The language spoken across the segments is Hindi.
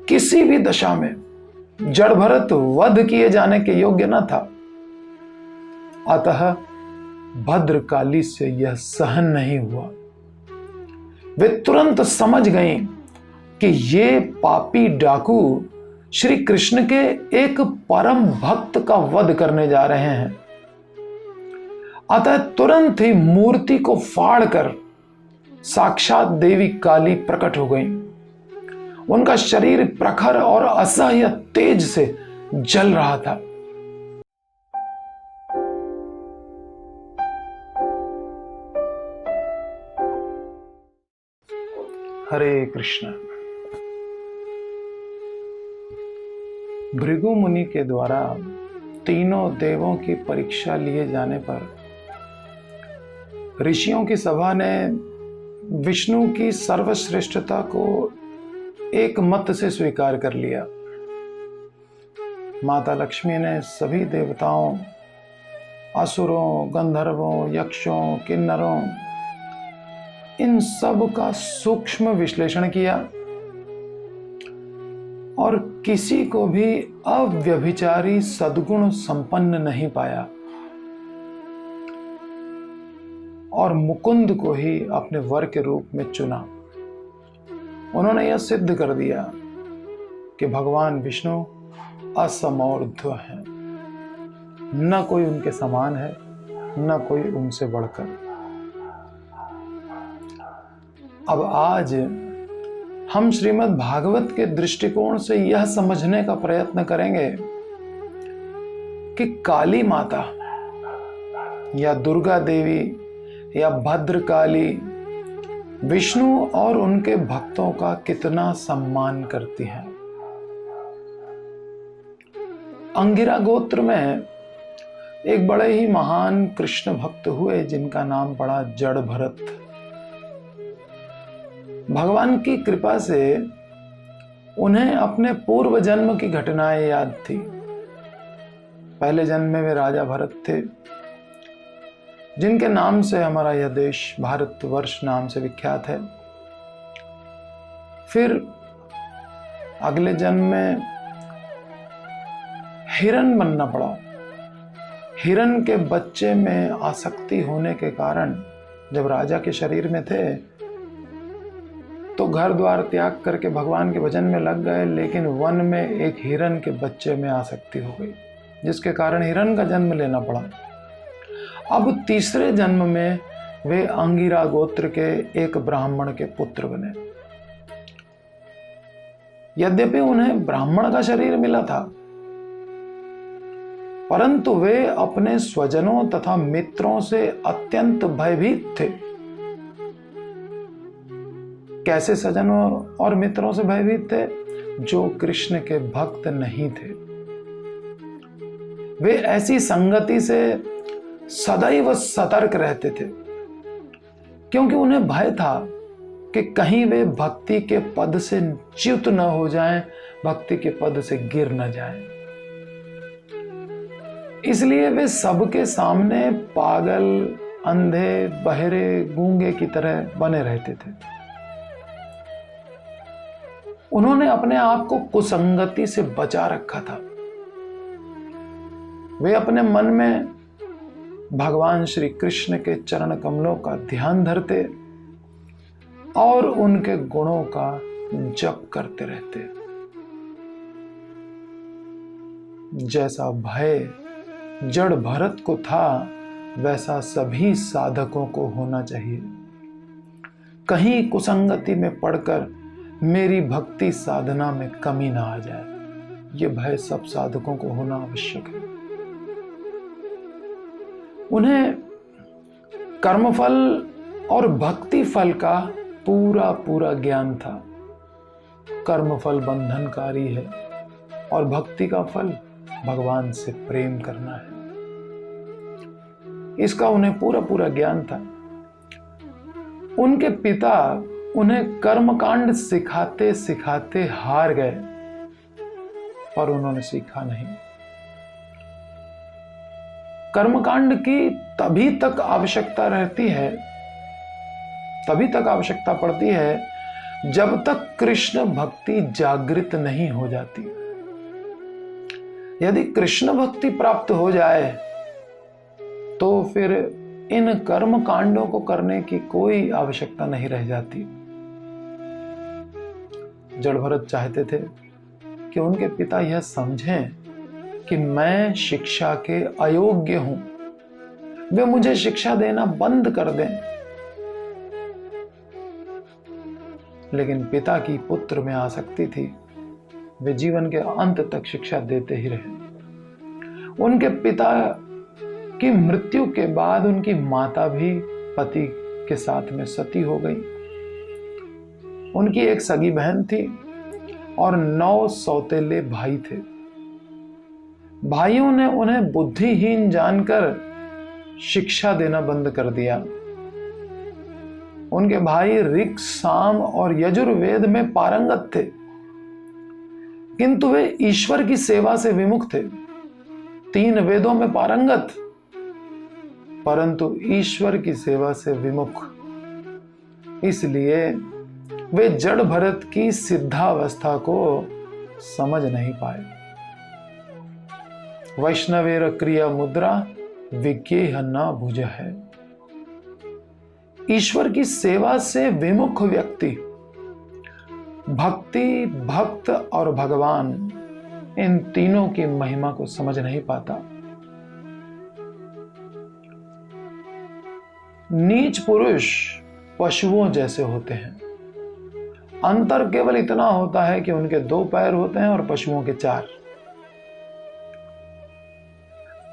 किसी भी दशा में जड़ भरत वध किए जाने के योग्य न था। अतः भद्रकाली से यह सहन नहीं हुआ। वे तुरंत समझ गईं कि ये पापी डाकू श्री कृष्ण के एक परम भक्त का वध करने जा रहे हैं। अतः तुरंत ही मूर्ति को फाड़कर साक्षात देवी काली प्रकट हो गई। उनका शरीर प्रखर और असह्य तेज से जल रहा था। हरे कृष्ण। भृगु मुनि के द्वारा तीनों देवों की परीक्षा लिए जाने पर ऋषियों की सभा ने विष्णु की सर्वश्रेष्ठता को एक मत से स्वीकार कर लिया। माता लक्ष्मी ने सभी देवताओं, असुरों, गंधर्वों, यक्षों, किन्नरों, इन सब का सूक्ष्म विश्लेषण किया और किसी को भी अव्यभिचारी सद्गुण संपन्न नहीं पाया और मुकुंद को ही अपने वर के रूप में चुना। उन्होंने यह सिद्ध कर दिया कि भगवान विष्णु असमौर्ध्व हैं, न कोई उनके समान है, न कोई उनसे बढ़कर। अब आज हम श्रीमद् भागवत के दृष्टिकोण से यह समझने का प्रयत्न करेंगे कि काली माता या दुर्गा देवी या भद्रकाली विष्णु और उनके भक्तों का कितना सम्मान करती हैं। अंगिरा गोत्र में एक बड़े ही महान कृष्ण भक्त हुए जिनका नाम पड़ा जड़ भरत। भगवान की कृपा से उन्हें अपने पूर्व जन्म की घटनाएं याद थी। पहले जन्म में वे राजा भरत थे, जिनके नाम से हमारा यह देश भारतवर्ष नाम से विख्यात है। फिर अगले जन्म में हिरण बनना पड़ा। हिरण के बच्चे में आसक्ति होने के कारण जब राजा के शरीर में थे तो घर द्वार त्याग करके भगवान के भजन में लग गए, लेकिन वन में एक हिरण के बच्चे में आसक्ति हो गई, जिसके कारण हिरण का जन्म लेना पड़ा। अब तीसरे जन्म में वे अंगिरा गोत्र के एक ब्राह्मण के पुत्र बने। यद्यपि उन्हें ब्राह्मण का शरीर मिला था, परंतु वे अपने स्वजनों तथा मित्रों से अत्यंत भयभीत थे। कैसे स्वजनों और मित्रों से भयभीत थे? जो कृष्ण के भक्त नहीं थे। वे ऐसी संगति से सदैव सतर्क रहते थे, क्योंकि उन्हें भय था कि कहीं वे भक्ति के पद से च्युत न हो जाएं, भक्ति के पद से गिर न जाएं। इसलिए वे सबके सामने पागल, अंधे, बहरे, गूंगे की तरह बने रहते थे। उन्होंने अपने आप को कुसंगति से बचा रखा था। वे अपने मन में भगवान श्री कृष्ण के चरण कमलों का ध्यान धरते और उनके गुणों का जप करते रहते। जैसा भय जड़ भरत को था, वैसा सभी साधकों को होना चाहिए। कहीं कुसंगति में पड़कर मेरी भक्ति साधना में कमी ना आ जाए, ये भय सब साधकों को होना आवश्यक है। उन्हें कर्मफल और भक्ति फल का पूरा पूरा ज्ञान था। कर्मफल बंधनकारी है और भक्ति का फल भगवान से प्रेम करना है, इसका उन्हें पूरा पूरा ज्ञान था। उनके पिता उन्हें कर्मकांड सिखाते सिखाते हार गए, पर उन्होंने सीखा नहीं। कर्मकांड की तभी तक आवश्यकता रहती है, तभी तक आवश्यकता पड़ती है जब तक कृष्ण भक्ति जागृत नहीं हो जाती। यदि कृष्ण भक्ति प्राप्त हो जाए तो फिर इन कर्म कांडों को करने की कोई आवश्यकता नहीं रह जाती। जड़ भरत चाहते थे कि उनके पिता यह समझें कि मैं शिक्षा के अयोग्य हूं, वे मुझे शिक्षा देना बंद कर दें। लेकिन पिता की पुत्र में आसक्ति थी, वे जीवन के अंत तक शिक्षा देते ही रहे। उनके पिता की मृत्यु के बाद उनकी माता भी पति के साथ में सती हो गई। उनकी एक सगी बहन थी और 9 सौतेले भाई थे। भाइयों ने उन्हें बुद्धिहीन जानकर शिक्षा देना बंद कर दिया। उनके भाई ऋक्, साम और यजुर्वेद में पारंगत थे, किंतु वे ईश्वर की सेवा से विमुख थे। 3 वेदों में पारंगत, परंतु ईश्वर की सेवा से विमुख। इसलिए वे जड़ भरत की सिद्धावस्था को समझ नहीं पाए। वैष्णवेर क्रिया मुद्रा विज्ञेह न भुज है। ईश्वर की सेवा से विमुख व्यक्ति भक्ति, भक्त और भगवान, इन तीनों की महिमा को समझ नहीं पाता। नीच पुरुष पशुओं जैसे होते हैं। अंतर केवल इतना होता है कि उनके 2 पैर होते हैं और पशुओं के 4।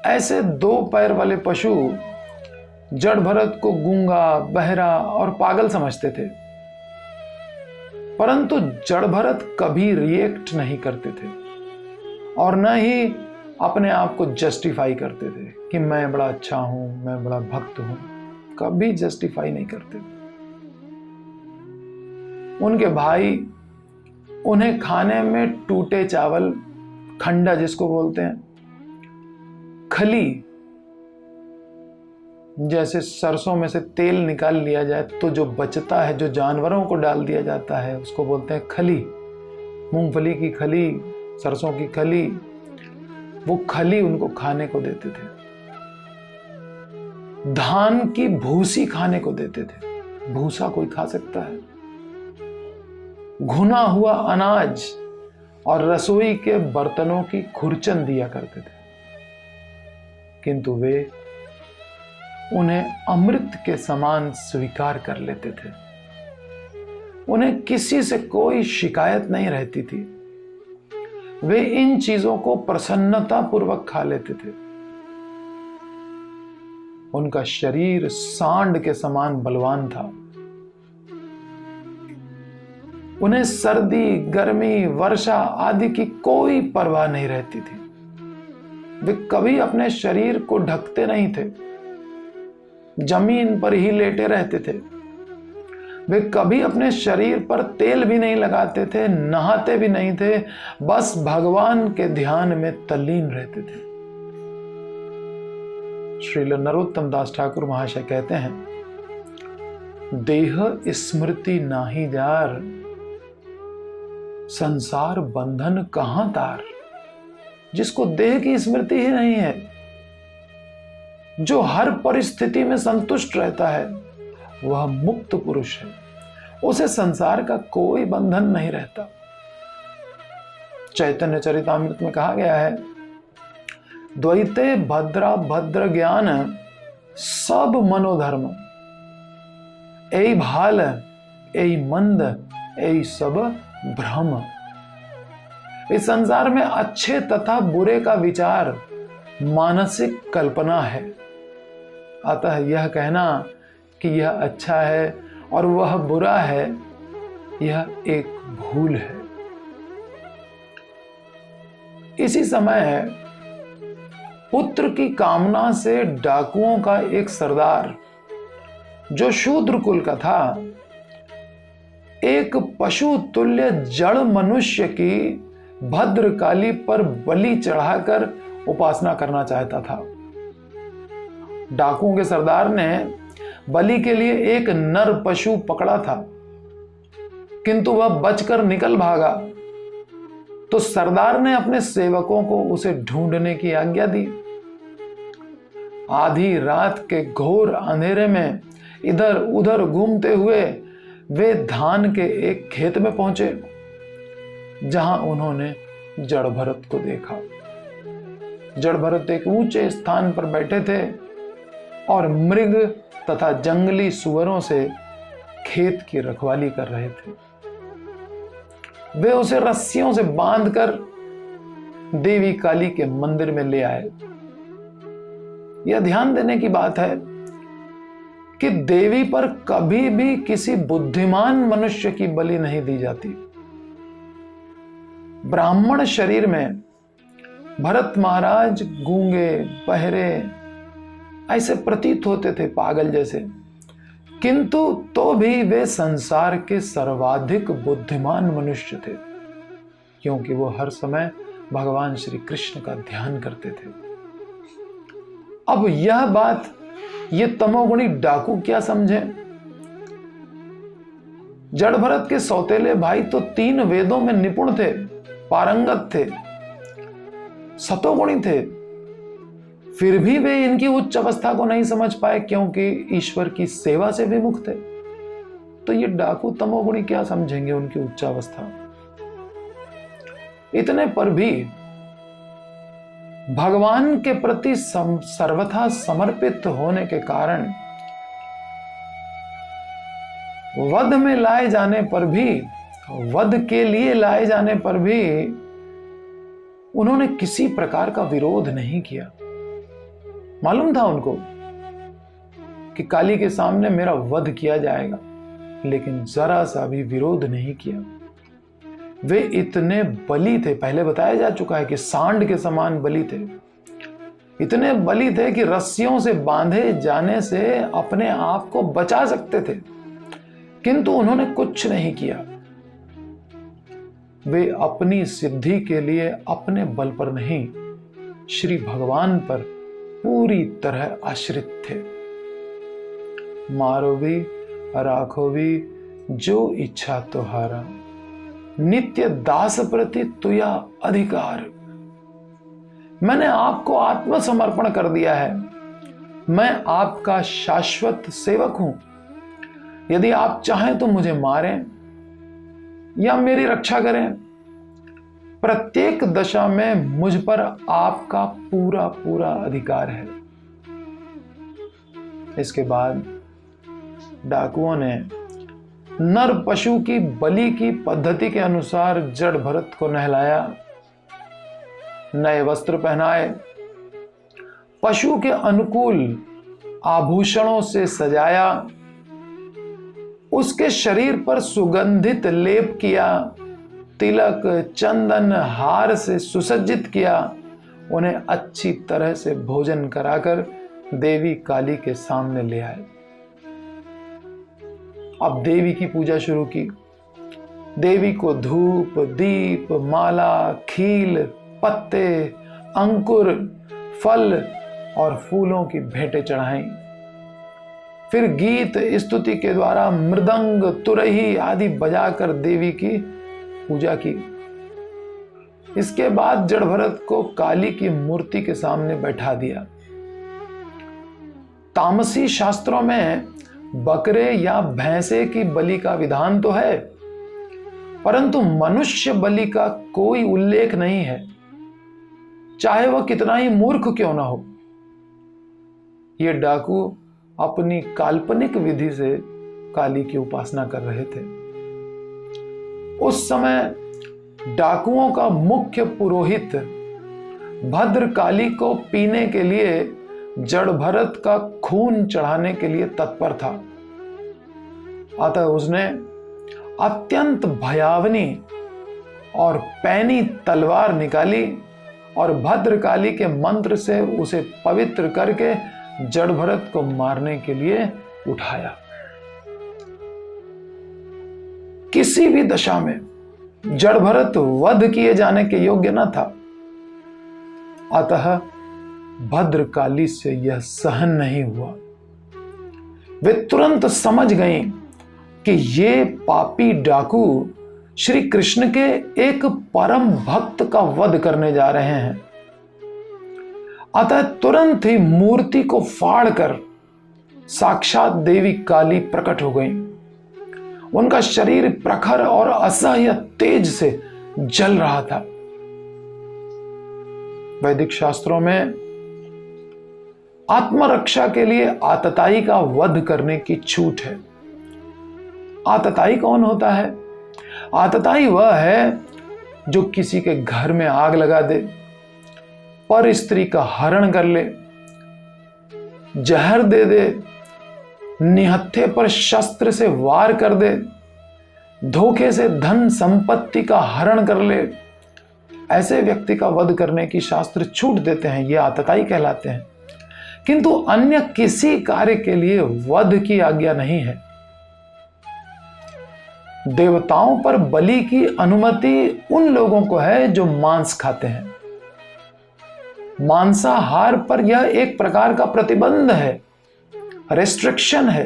ऐसे 2 पैर वाले पशु जड़ भरत को गूंगा, बहरा और पागल समझते थे, परंतु जड़ भरत कभी रिएक्ट नहीं करते थे और न ही अपने आप को जस्टिफाई करते थे कि मैं बड़ा अच्छा हूं, मैं बड़ा भक्त हूं। कभी जस्टिफाई नहीं करते। उनके भाई उन्हें खाने में टूटे चावल, खंडा जिसको बोलते हैं, खली, जैसे सरसों में से तेल निकाल लिया जाए तो जो बचता है, जो जानवरों को डाल दिया जाता है, उसको बोलते हैं खली। मूंगफली की खली, सरसों की खली, वो खली उनको खाने को देते थे। धान की भूसी खाने को देते थे। भूसा कोई खा सकता है? घुना हुआ अनाज और रसोई के बर्तनों की खुरचन दिया करते थे, किंतु वे उन्हें अमृत के समान स्वीकार कर लेते थे। उन्हें किसी से कोई शिकायत नहीं रहती थी। वे इन चीजों को प्रसन्नता पूर्वक खा लेते थे। उनका शरीर सांड के समान बलवान था। उन्हें सर्दी, गर्मी, वर्षा आदि की कोई परवाह नहीं रहती थी। वे कभी अपने शरीर को ढकते नहीं थे, जमीन पर ही लेटे रहते थे। वे कभी अपने शरीर पर तेल भी नहीं लगाते थे, नहाते भी नहीं थे, बस भगवान के ध्यान में तल्लीन रहते थे। श्रील नरोत्तम दास ठाकुर महाशय कहते हैं, देह स्मृति नाही जार, संसार बंधन कहां तार। जिसको देह की स्मृति ही नहीं है, जो हर परिस्थिति में संतुष्ट रहता है, वह मुक्त पुरुष है। उसे संसार का कोई बंधन नहीं रहता। चैतन्य चरितामृत में कहा गया है, द्वैते भद्रा भद्र ज्ञान सब मनोधर्म, ऐ भाल ऐ मंद ऐ सब भ्रम। इस संसार में अच्छे तथा बुरे का विचार मानसिक कल्पना है। अतः यह कहना कि यह अच्छा है और वह बुरा है, यह एक भूल है। इसी समय पुत्र की कामना से डाकुओं का एक सरदार, जो शूद्र कुल का था, एक पशु तुल्य जड़ मनुष्य की भद्रकाली पर बलि चढ़ाकर उपासना करना चाहता था। डाकुओं के सरदार ने बलि के लिए एक नर पशु पकड़ा था। किंतु वह बचकर निकल भागा तो सरदार ने अपने सेवकों को उसे ढूंढने की आज्ञा दी। आधी रात के घोर अंधेरे में इधर उधर घूमते हुए वे धान के एक खेत में पहुंचे, जहां उन्होंने जड़ भरत को देखा। जड़ भरत एक ऊंचे स्थान पर बैठे थे और मृग तथा जंगली सुअरों से खेत की रखवाली कर रहे थे। वे उसे रस्सियों से बांधकर देवी काली के मंदिर में ले आए। यह ध्यान देने की बात है कि देवी पर कभी भी किसी बुद्धिमान मनुष्य की बलि नहीं दी जाती। ब्राह्मण शरीर में भरत महाराज गूंगे, बहरे ऐसे प्रतीत होते थे, पागल जैसे, किंतु तो भी वे संसार के सर्वाधिक बुद्धिमान मनुष्य थे, क्योंकि वो हर समय भगवान श्री कृष्ण का ध्यान करते थे। अब यह बात ये तमोगुणी डाकू क्या समझे? जड़ भरत के सौतेले भाई तो 3 वेदों में निपुण थे, पारंगत थे, सतोगुणी थे, फिर भी वे इनकी उच्च अवस्था को नहीं समझ पाए, क्योंकि ईश्वर की सेवा से विमुख थे। तो ये डाकू तमोगुणी क्या समझेंगे उनकी उच्च अवस्था? इतने पर भी भगवान के प्रति सर्वथा समर्पित होने के कारण वध में लाए जाने पर भी, वध के लिए लाए जाने पर भी उन्होंने किसी प्रकार का विरोध नहीं किया। मालूम था उनको कि काली के सामने मेरा वध किया जाएगा, लेकिन जरा सा भी विरोध नहीं किया। वे इतने बली थे, पहले बताया जा चुका है कि सांड के समान बली थे। इतने बली थे कि रस्सियों से बांधे जाने से अपने आप को बचा सकते थे, किंतु उन्होंने कुछ नहीं किया। वे अपनी सिद्धि के लिए अपने बल पर नहीं, श्री भगवान पर पूरी तरह आश्रित थे। मारो भी राखो भी जो इच्छा तुहारा, नित्य दास प्रति तुया अधिकार। मैंने आपको आत्मसमर्पण कर दिया है, मैं आपका शाश्वत सेवक हूं। यदि आप चाहें तो मुझे मारें या मेरी रक्षा करें, प्रत्येक दशा में मुझ पर आपका पूरा पूरा अधिकार है। इसके बाद डाकुओं ने नर पशु की बलि की पद्धति के अनुसार जड़ भरत को नहलाया, नए वस्त्र पहनाए, पशु के अनुकूल आभूषणों से सजाया, उसके शरीर पर सुगंधित लेप किया, तिलक चंदन हार से सुसज्जित किया, उन्हें अच्छी तरह से भोजन कराकर देवी काली के सामने ले आए। अब देवी की पूजा शुरू की। देवी को धूप, दीप, माला, खील, पत्ते, अंकुर, फल और फूलों की भेंटें चढ़ाई। फिर गीत स्तुति के द्वारा मृदंग, तुरही आदि बजाकर देवी की पूजा की। इसके बाद जड़ भरत को काली की मूर्ति के सामने बैठा दिया। तामसी शास्त्रों में बकरे या भैंसे की बलि का विधान तो है, परंतु मनुष्य बलि का कोई उल्लेख नहीं है, चाहे वह कितना ही मूर्ख क्यों ना हो। ये डाकू अपनी काल्पनिक विधि से काली की उपासना कर रहे थे। उस समय डाकुओं का मुख्य पुरोहित भद्र काली को पीने के लिए जड़ भरत का खून चढ़ाने के लिए तत्पर था। अतः उसने अत्यंत भयावनी और पैनी तलवार निकाली और भद्रकाली के मंत्र से उसे पवित्र करके जड़ भरत को मारने के लिए उठाया। किसी भी दशा में जड़ भरत वध किए जाने के योग्य न था, अतः भद्रकाली से यह सहन नहीं हुआ। वे तुरंत समझ गईं कि ये पापी डाकू श्री कृष्ण के एक परम भक्त का वध करने जा रहे हैं। अतः तुरंत ही मूर्ति को फाड़कर साक्षात देवी काली प्रकट हो गई। उनका शरीर प्रखर और असह्य तेज से जल रहा था। वैदिक शास्त्रों में आत्मरक्षा के लिए आतताई का वध करने की छूट है। आतताई कौन होता है? आतताई वह है जो किसी के घर में आग लगा दे, पर स्त्री का हरण कर ले, जहर दे दे, निहत्थे पर शस्त्र से वार कर दे, धोखे से धन संपत्ति का हरण कर ले। ऐसे व्यक्ति का वध करने की शास्त्र छूट देते हैं, ये आतताई कहलाते हैं। किंतु अन्य किसी कार्य के लिए वध की आज्ञा नहीं है। देवताओं पर बलि की अनुमति उन लोगों को है जो मांस खाते हैं। मांसाहार पर यह एक प्रकार का प्रतिबंध है, रेस्ट्रिक्शन है,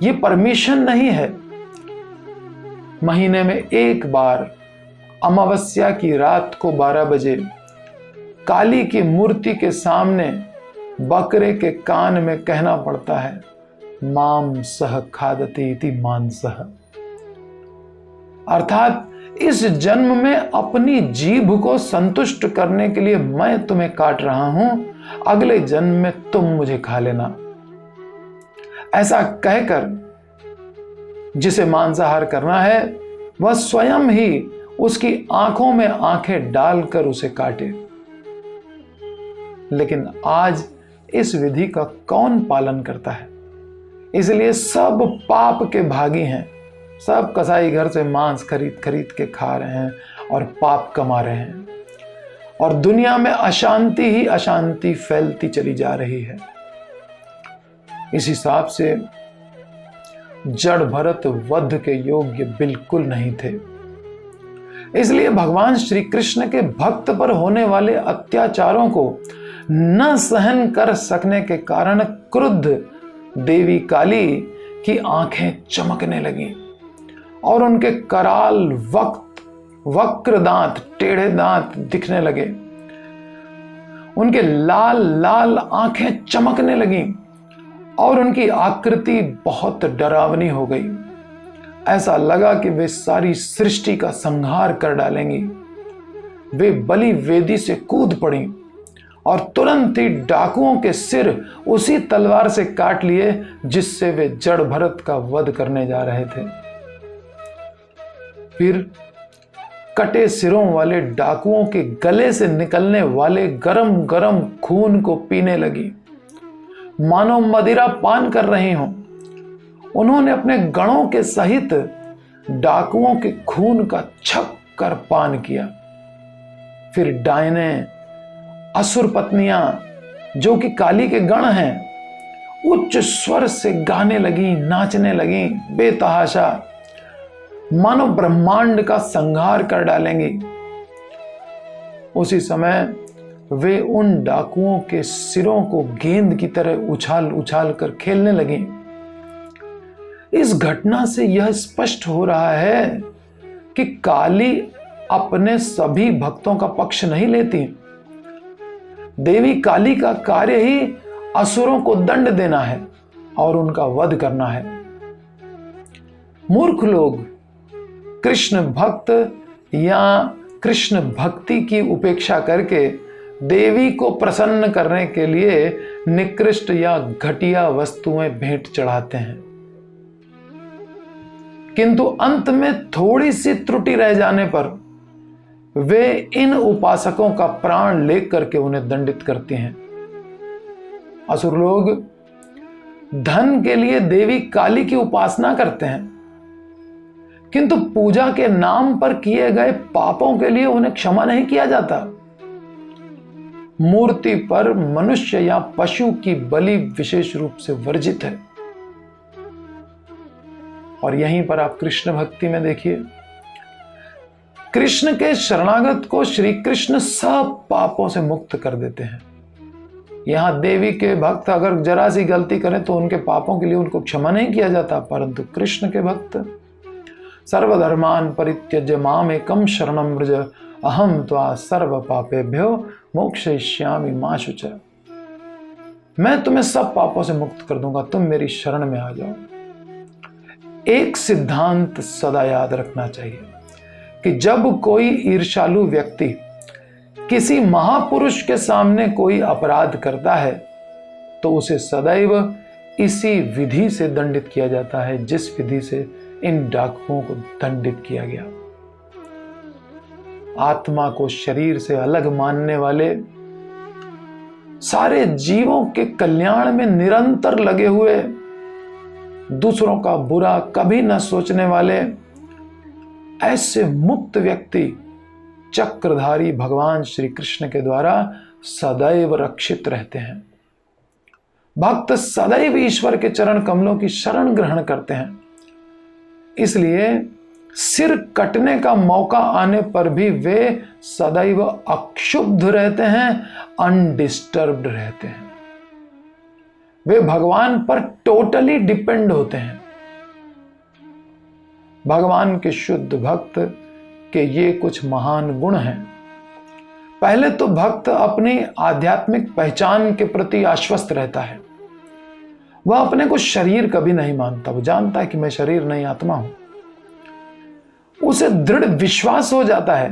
यह परमिशन नहीं है। महीने में एक बार अमावस्या की रात को 12 बजे काली की मूर्ति के सामने बकरे के कान में कहना पड़ता है, माम सह खादति इति मांसः। अर्थात इस जन्म में अपनी जीभ को संतुष्ट करने के लिए मैं तुम्हें काट रहा हूं, अगले जन्म में तुम मुझे खा लेना। ऐसा कहकर जिसे मांसाहार करना है वह स्वयं ही उसकी आंखों में आंखें डालकर उसे काटे। लेकिन आज इस विधि का कौन पालन करता है? इसलिए सब पाप के भागी हैं। सब कसाई घर से मांस खरीद खरीद के खा रहे हैं और पाप कमा रहे हैं, और दुनिया में अशांति ही अशांति फैलती चली जा रही है। इस हिसाब से जड़ भरत वध के योग्य बिल्कुल नहीं थे। इसलिए भगवान श्री कृष्ण के भक्त पर होने वाले अत्याचारों को न सहन कर सकने के कारण क्रुद्ध देवी काली की आंखें चमकने लगीं और उनके कराल वक्र दांत, टेढ़े दांत दिखने लगे। उनके लाल लाल आंखें चमकने लगीं और उनकी आकृति बहुत डरावनी हो गई। ऐसा लगा कि वे सारी सृष्टि का संहार कर डालेंगी। वे बलि वेदी से कूद पड़ी और तुरंत ही डाकुओं के सिर उसी तलवार से काट लिए जिससे वे जड़ भरत का वध करने जा रहे थे। फिर कटे सिरों वाले डाकुओं के गले से निकलने वाले गरम गरम खून को पीने लगी, मानो मदिरा पान कर रही हों। उन्होंने अपने गणों के सहित डाकुओं के खून का छक कर पान किया। फिर डायने, असुर पत्नियां जो कि काली के गण हैं, उच्च स्वर से गाने लगी, नाचने लगी बेतहाशा, मानो ब्रह्मांड का संहार कर डालेंगी। उसी समय वे उन डाकुओं के सिरों को गेंद की तरह उछाल उछाल कर खेलने लगी। इस घटना से यह स्पष्ट हो रहा है कि काली अपने सभी भक्तों का पक्ष नहीं लेती। देवी काली का कार्य ही असुरों को दंड देना है और उनका वध करना है। मूर्ख लोग कृष्ण भक्त या कृष्ण भक्ति की उपेक्षा करके देवी को प्रसन्न करने के लिए निकृष्ट या घटिया वस्तुएं भेंट चढ़ाते हैं, किंतु अंत में थोड़ी सी त्रुटि रह जाने पर वे इन उपासकों का प्राण लेकर के उन्हें दंडित करती हैं। असुर लोग धन के लिए देवी काली की उपासना करते हैं, किंतु पूजा के नाम पर किए गए पापों के लिए उन्हें क्षमा नहीं किया जाता। मूर्ति पर मनुष्य या पशु की बलि विशेष रूप से वर्जित है। और यहीं पर आप कृष्ण भक्ति में देखिए, कृष्ण के शरणागत को श्री कृष्ण सब पापों से मुक्त कर देते हैं। यहाँ देवी के भक्त अगर जरा सी गलती करें तो उनके पापों के लिए उनको क्षमा नहीं किया जाता, परंतु कृष्ण के भक्त सर्वधर्मान परित्यज्य माम एकम शरणम व्रज अहम त्वा सर्व पापेभ्यो मोक्षयिष्यामि मा शुच। मैं तुम्हें सब पापों से मुक्त कर दूंगा, तुम मेरी शरण में आ जाओ। एक सिद्धांत सदा याद रखना चाहिए कि जब कोई ईर्ष्यालु व्यक्ति किसी महापुरुष के सामने कोई अपराध करता है तो उसे सदैव इसी विधि से दंडित किया जाता है जिस विधि से इन डाकुओं को दंडित किया गया। आत्मा को शरीर से अलग मानने वाले, सारे जीवों के कल्याण में निरंतर लगे हुए, दूसरों का बुरा कभी न सोचने वाले ऐसे मुक्त व्यक्ति चक्रधारी भगवान श्री कृष्ण के द्वारा सदैव रक्षित रहते हैं। भक्त सदैव ईश्वर के चरण कमलों की शरण ग्रहण करते हैं, इसलिए सिर कटने का मौका आने पर भी वे सदैव अक्षुब्ध रहते हैं, अनडिस्टर्ब्ड रहते हैं। वे भगवान पर टोटली डिपेंड होते हैं। भगवान के शुद्ध भक्त के ये कुछ महान गुण हैं। पहले तो भक्त अपनी आध्यात्मिक पहचान के प्रति आश्वस्त रहता है। वह अपने को शरीर कभी नहीं मानता, वो जानता है कि मैं शरीर नहीं आत्मा हूं। उसे दृढ़ विश्वास हो जाता है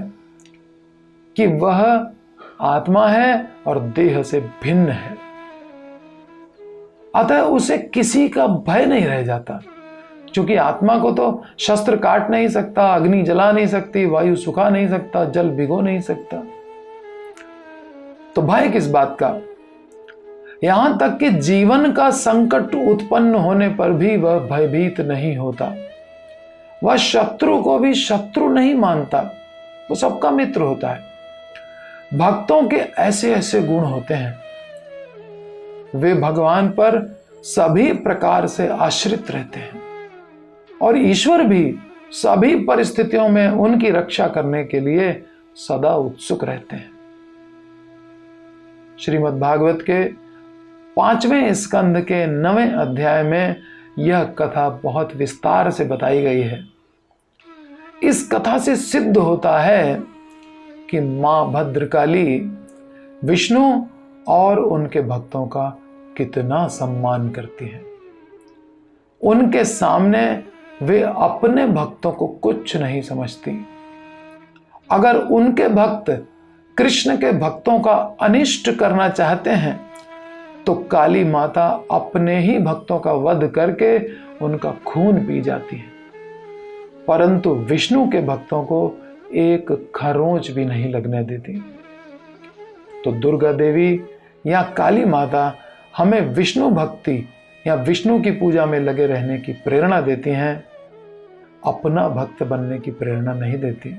कि वह आत्मा है और देह से भिन्न है, अतः उसे किसी का भय नहीं रह जाता। क्योंकि आत्मा को तो शस्त्र काट नहीं सकता, अग्नि जला नहीं सकती, वायु सुखा नहीं सकता, जल भिगो नहीं सकता, तो भय किस बात का। यहां तक कि जीवन का संकट उत्पन्न होने पर भी वह भयभीत नहीं होता। वह शत्रु को भी शत्रु नहीं मानता, वो सबका मित्र होता है। भक्तों के ऐसे ऐसे गुण होते हैं, वे भगवान पर सभी प्रकार से आश्रित रहते हैं और ईश्वर भी सभी परिस्थितियों में उनकी रक्षा करने के लिए सदा उत्सुक रहते हैं। श्रीमद् भागवत के 5वें स्कंद के 9वें अध्याय में यह कथा बहुत विस्तार से बताई गई है। इस कथा से सिद्ध होता है कि मां भद्रकाली विष्णु और उनके भक्तों का कितना सम्मान करती है। उनके सामने वे अपने भक्तों को कुछ नहीं समझती। अगर उनके भक्त कृष्ण के भक्तों का अनिष्ट करना चाहते हैं तो काली माता अपने ही भक्तों का वध करके उनका खून पी जाती है, परंतु विष्णु के भक्तों को एक खरोंच भी नहीं लगने देती। तो दुर्गा देवी या काली माता हमें विष्णु भक्ति या विष्णु की पूजा में लगे रहने की प्रेरणा देती हैं, अपना भक्त बनने की प्रेरणा नहीं देती।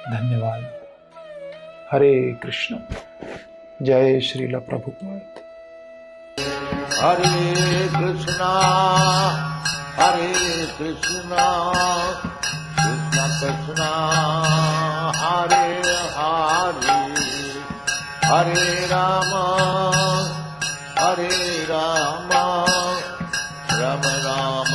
धन्यवाद। हरे कृष्ण। जय श्रील प्रभुपाद। हरे कृष्णा कृष्ण कृष्ण हरे हरे, हरे राम राम राम